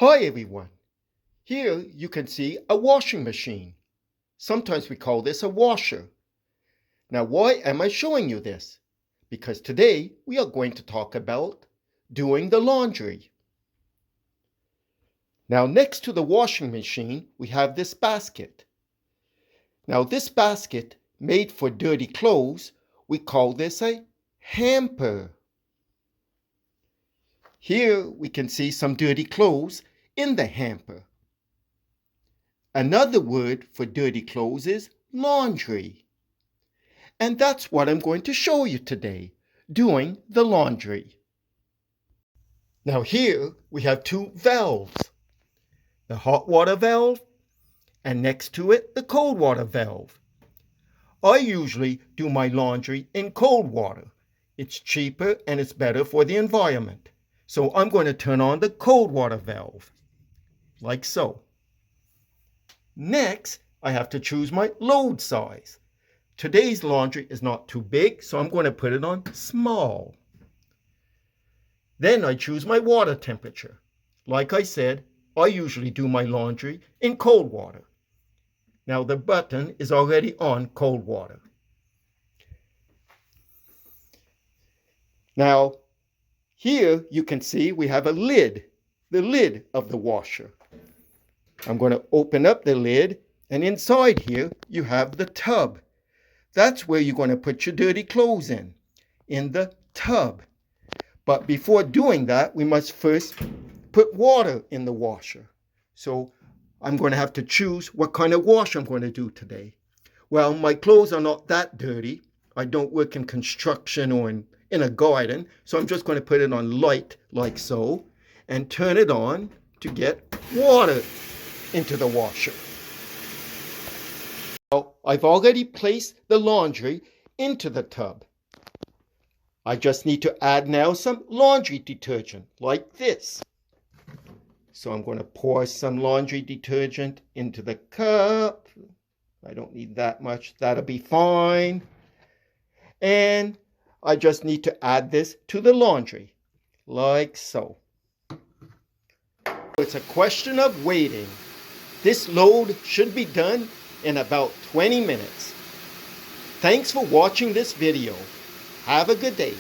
Hi everyone. Here you can see a washing machine. Sometimes we call this a washer. Now why am I showing you this? Because today we are going to talk about doing the laundry. Now next to the washing machine we have this basket. Now this basket made for dirty clothes, we call this a hamper. Here we can see some dirty clothes in the hamper. Another word for dirty clothes is laundry. And that's what I'm going to show you today, doing the laundry. Now here we have two valves, the hot water valve and next to it the cold water valve. I usually do my laundry in cold water. It's cheaper and it's better for the environment. So I'm going to turn on the cold water valve, like so. Next, I have to choose my load size. Today's laundry is not too big, so I'm going to put it on small. Then I choose my water temperature. Like I said, I usually do my laundry in cold water. Now the button is already on cold water. Now, here you can see we have a lid, the lid of the washer. I'm going to open up the lid, and inside here you have the tub. That's where you're going to put your dirty clothes in the tub. But before doing that, we must first put water in the washer. So I'm going to have to choose what kind of wash I'm going to do today. Well, my clothes are not that dirty. I don't work in construction or in a garden, so I'm just going to put it on light like so and turn it on to get water into the washer. Now, I've already placed the laundry into the tub. I just need to add now some laundry detergent like this. So I'm going to pour some laundry detergent into the cup. I don't need that much. That'll be fine. And I just need to add this to the laundry, like so. It's a question of waiting. This load should be done in about 20 minutes. Thanks for watching this video. Have a good day.